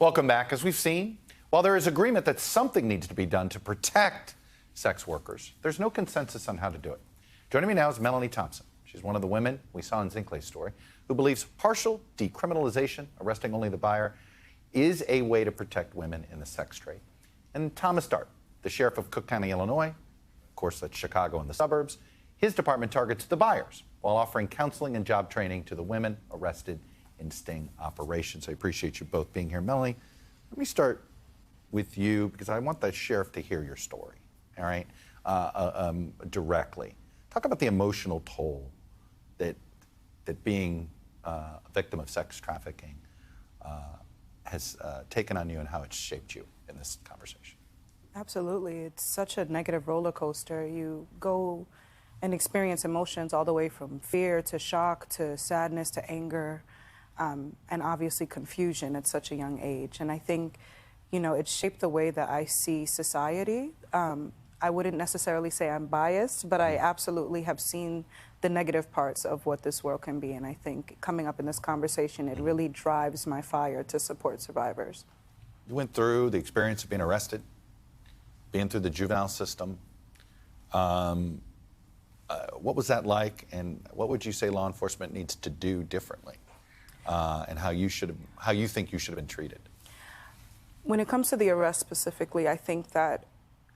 Welcome back. As we've seen, while there is agreement that something needs to be done to protect sex workers, there's no consensus on how to do it. Joining me now is Melanie Thompson. She's one of the women we saw in Zinclay's story who believes partial decriminalization, arresting only the buyer, is a way to protect women in the sex trade. And Thomas Dart, the sheriff of Cook County, Illinois, of course that's Chicago and the suburbs, his department targets the buyers while offering counseling and job training to the women arrested in sting operations. I appreciate you both being here. Melanie, let me start with you because I want the sheriff to hear your story, all right, directly. Talk about the emotional toll that being a victim of sex trafficking has taken on you and how it's shaped you in this conversation. Absolutely. It's such a negative roller coaster. You go and experience emotions all the way from fear to shock to sadness to anger, and obviously confusion at such a young age. And I think, you know, it shaped the way that I see society. I wouldn't necessarily say I'm biased, but I absolutely have seen the negative parts of what this world can be. And I think coming up in this conversation, it really drives my fire to support survivors. You went through the experience of being arrested, being through the juvenile system. What was that like, and what would you say law enforcement needs to do differently, and how you think you should have been treated? When it comes to the arrest specifically, I think that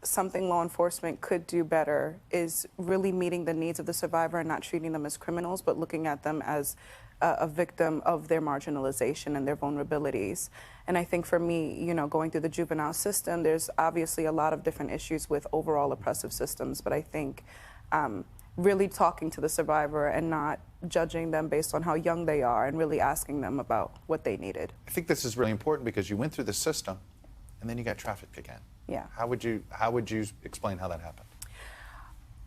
something law enforcement could do better is really meeting the needs of the survivor and not treating them as criminals, but looking at them as a victim of their marginalization and their vulnerabilities. And I think for me, you know, going through the juvenile system, there's obviously a lot of different issues with overall oppressive systems, but I think really talking to the survivor and not judging them based on how young they are and really asking them about what they needed. I think this is really important because you went through the system and then you got trafficked again. Yeah. How would you explain how that happened?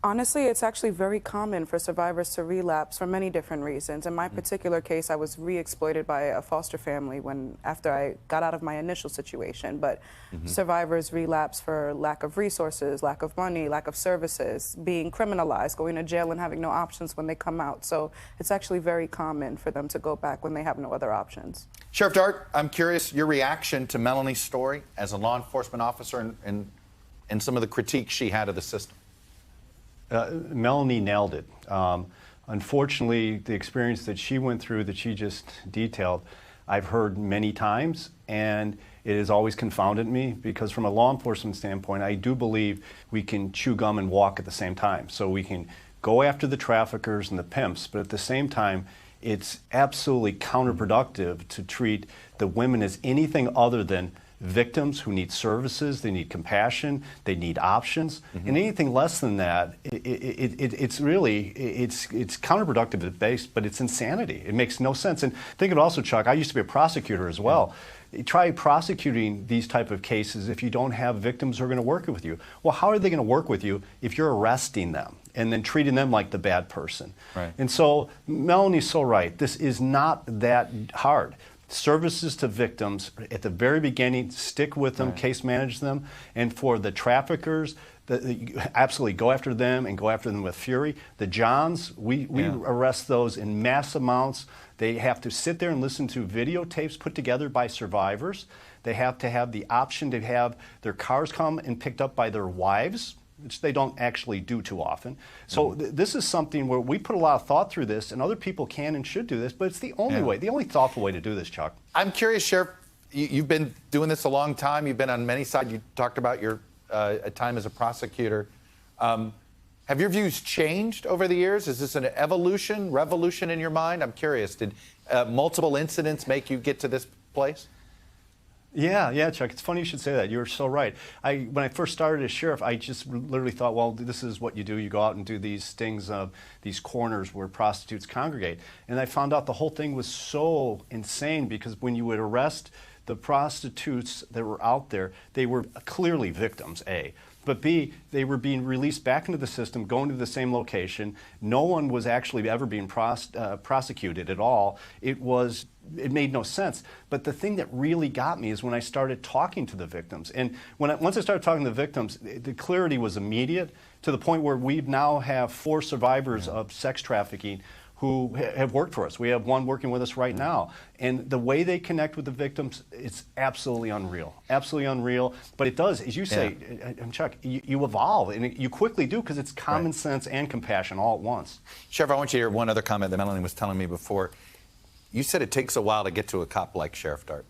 Honestly, it's actually very common for survivors to relapse for many different reasons. In my particular case, I was re-exploited by a foster family after I got out of my initial situation. But survivors relapse for lack of resources, lack of money, lack of services, being criminalized, going to jail and having no options when they come out. So it's actually very common for them to go back when they have no other options. Sheriff Dart, I'm curious your reaction to Melanie's story as a law enforcement officer and some of the critiques she had of the system. Melanie nailed it. Unfortunately, the experience that she went through, that she just detailed, I've heard many times, and it has always confounded me because from a law enforcement standpoint, I do believe we can chew gum and walk at the same time. So we can go after the traffickers and the pimps, but at the same time, it's absolutely counterproductive to treat the women as anything other than victims who need services, they need compassion, they need options, and anything less than that, it's counterproductive at base, but it's insanity. It makes no sense. And think of it also, Chuck, I used to be a prosecutor as well. Try prosecuting these type of cases if you don't have victims who are going to work with you. Well, how are they going to work with you if you're arresting them and then treating them like the bad person? Right. And so Melanie's so right. This is not that hard. Services to victims at the very beginning, stick with them, case manage them, and for the traffickers, absolutely go after them and go after them with fury. The Johns, we arrest those in mass amounts. They have to sit there and listen to videotapes put together by survivors. They have to have the option to have their cars come and picked up by their wives, which they don't actually do too often. So this is something where we put a lot of thought through this, and other people can and should do this, but it's the only way, the only thoughtful way to do this, Chuck. I'm curious, Sheriff, you've been doing this a long time. You've been on many sides. You talked about your time as a prosecutor. Have your views changed over the years? Is this an evolution, revolution in your mind? I'm curious. Did multiple incidents make you get to this place? Yeah, Chuck, it's funny you should say that. You're so right. When I first started as sheriff, I just literally thought, well, this is what you do. You go out and do these stings of these corners where prostitutes congregate. And I found out the whole thing was so insane because when you would arrest the prostitutes that were out there, they were clearly victims, A. But B, they were being released back into the system, going to the same location. No one was actually ever being prosecuted at all. It made no sense. But the thing that really got me is when I started talking to the victims. And once I started talking to the victims, the clarity was immediate to the point where we now have 4 survivors of sex trafficking who have worked for us. We have one working with us right now. And the way they connect with the victims, it's absolutely unreal. Absolutely unreal. But it does, as you say, Chuck, you evolve, and you quickly do, because it's common sense and compassion all at once. Sheriff, I want you to hear one other comment that Melanie was telling me before. You said it takes a while to get to a cop like Sheriff Dart,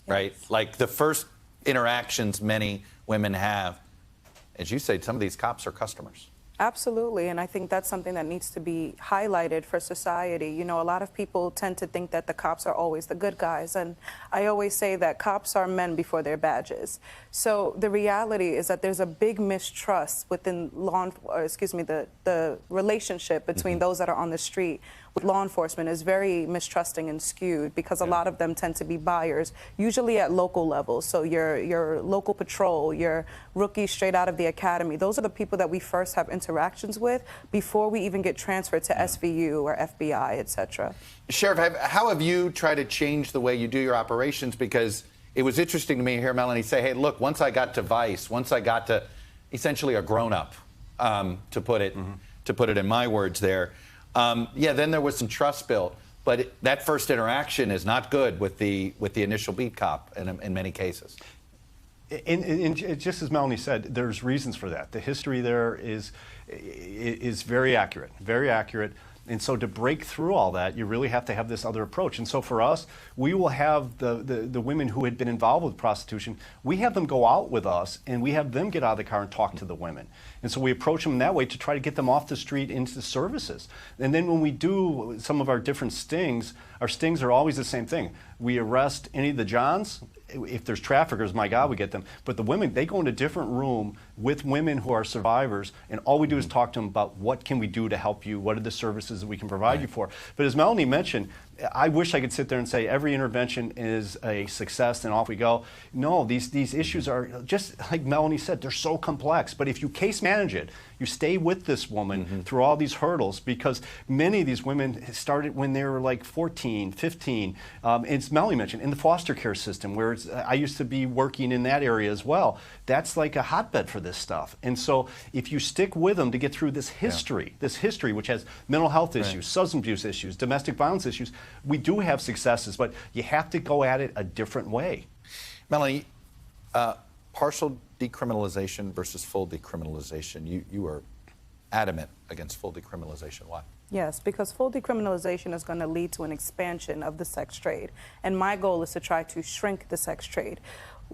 right? Like the first interactions many women have, as you say, some of these cops are customers. Absolutely, and I think that's something that needs to be highlighted for society. You know, a lot of people tend to think that the cops are always the good guys, and I always say that cops are men before their badges. So the reality is that there's a big mistrust within the relationship between those that are on the street with law enforcement is very mistrusting and skewed, because a lot of them tend to be buyers, usually at local levels. So your local patrol, your rookies straight out of the academy, those are the people that we first have interactions with before we even get transferred to SVU or FBI, etc. Sheriff, how have you tried to change the way you do your operations? Because it was interesting to me to hear Melanie say, hey, look, once I got to Vice, once I got to essentially a grown-up, to put it in my words there, then there was some trust built, but that first interaction is not good with the initial beat cop in many cases. And just as Melanie said, there's reasons for that. The history there is very accurate, very accurate. And so to break through all that, you really have to have this other approach. And so for us, we will have the women who had been involved with prostitution, we have them go out with us, and we have them get out of the car and talk to the women. And so we approach them that way to try to get them off the street into the services. And then when we do some of our different stings, our stings are always the same thing. We arrest any of the Johns. If there's traffickers, my God, we get them. But the women, they go in a different room with women who are survivors, and all we do is talk to them about what can we do to help you, what are the services that we can provide you for. But as Melanie mentioned, I wish I could sit there and say every intervention is a success and off we go. No, these issues are, just like Melanie said, they're so complex. But if you case manage it, you stay with this woman through all these hurdles, because many of these women started when they were like 14, 15. As Melanie mentioned, in the foster care system, where I used to be working in that area as well. That's like a hotbed for this stuff. And so if you stick with them to get through this history, which has mental health issues, substance abuse issues, domestic violence issues, we do have successes, but you have to go at it a different way. Melanie, partial decriminalization versus full decriminalization. You are adamant against full decriminalization. Why? Yes, because full decriminalization is going to lead to an expansion of the sex trade. And my goal is to try to shrink the sex trade.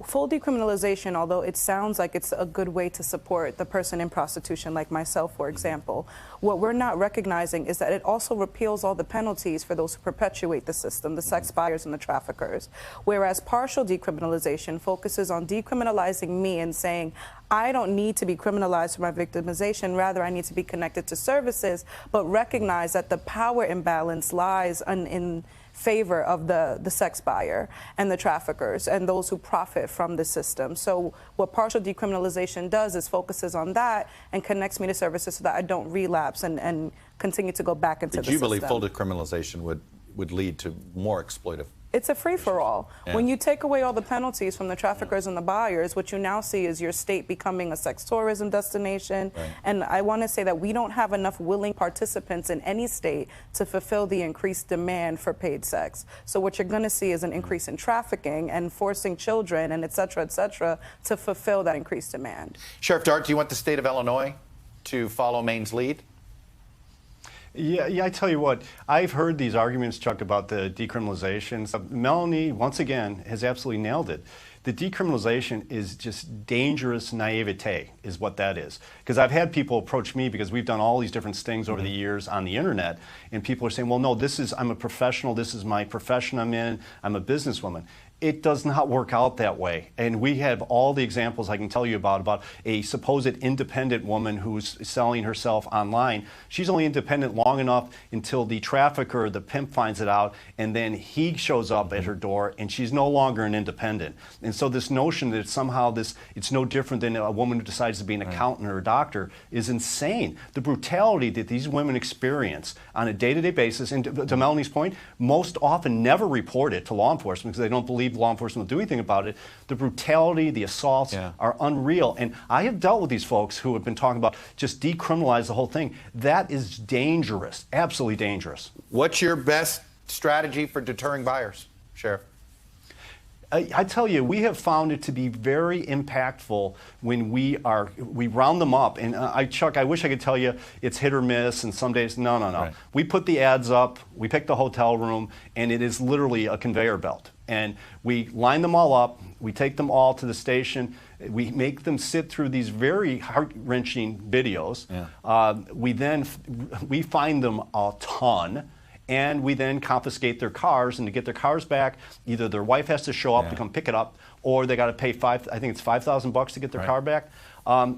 Full decriminalization, although it sounds like it's a good way to support the person in prostitution, like myself, for example, what we're not recognizing is that it also repeals all the penalties for those who perpetuate the system, the sex buyers and the traffickers. Whereas partial decriminalization focuses on decriminalizing me and saying, I don't need to be criminalized for my victimization, rather I need to be connected to services, but recognize that the power imbalance lies in favor of the sex buyer and the traffickers and those who profit from the system. So what partial decriminalization does is focuses on that and connects me to services so that I don't relapse and continue to go back into the system. Do you believe full decriminalization would lead to more exploitive? It's a free-for-all. Yeah. When you take away all the penalties from the traffickers and the buyers, what you now see is your state becoming a sex tourism destination. Right. And I want to say that we don't have enough willing participants in any state to fulfill the increased demand for paid sex. So what you're going to see is an increase in trafficking and forcing children and et cetera, to fulfill that increased demand. Sheriff Dart, do you want the state of Illinois to follow Maine's lead? Yeah, I tell you what, I've heard these arguments, Chuck, about the decriminalization. Melanie, once again, has absolutely nailed it. The decriminalization is just dangerous naivete, is what that is. Because I've had people approach me, because we've done all these different stings over the years on the internet, and people are saying, well, no, I'm a professional, this is my profession I'm in, I'm a businesswoman. It does not work out that way. And we have all the examples I can tell you about a supposed independent woman who's selling herself online. She's only independent long enough until the trafficker, the pimp, finds it out, and then he shows up at her door, and she's no longer an independent. And so this notion that somehow it's no different than a woman who decides to be an accountant or a doctor is insane. The brutality that these women experience on a day-to-day basis, and to Melanie's point, most often never report it to law enforcement because they don't believe believe law enforcement will do anything about it. The brutality, the assaults are unreal. And I have dealt with these folks who have been talking about just decriminalize the whole thing. That is dangerous, absolutely dangerous. What's your best strategy for deterring buyers, Sheriff? I tell you, we have found it to be very impactful when we round them up. And Chuck, I wish I could tell you it's hit or miss, and some days, no. Right. We put the ads up, we pick the hotel room, and it is literally a conveyor belt. And we line them all up, we take them all to the station, we make them sit through these very heart-wrenching videos. We find them a ton. And we then confiscate their cars, and to get their cars back, either their wife has to show up to come pick it up, or they got to pay $5,000 to get their car back.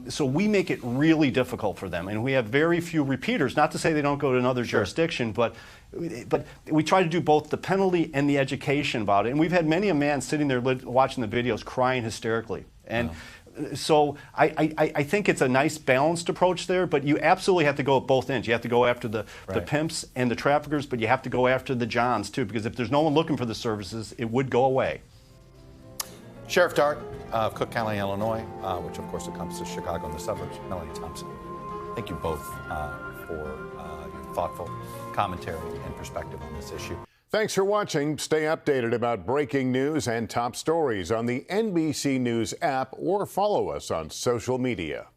So we make it really difficult for them, and we have very few repeaters. Not to say they don't go to another jurisdiction, but we try to do both the penalty and the education about it. And we've had many a man sitting there watching the videos crying hysterically. And so I think it's a nice balanced approach there, but you absolutely have to go at both ends. You have to go after the pimps and the traffickers, but you have to go after the Johns too, because if there's no one looking for the services, it would go away. Sheriff Dart of Cook County, Illinois, which of course encompasses Chicago and the suburbs, Melanie Thompson. Thank you both for your thoughtful commentary and perspective on this issue. Thanks for watching. Stay updated about breaking news and top stories on the NBC News app or follow us on social media.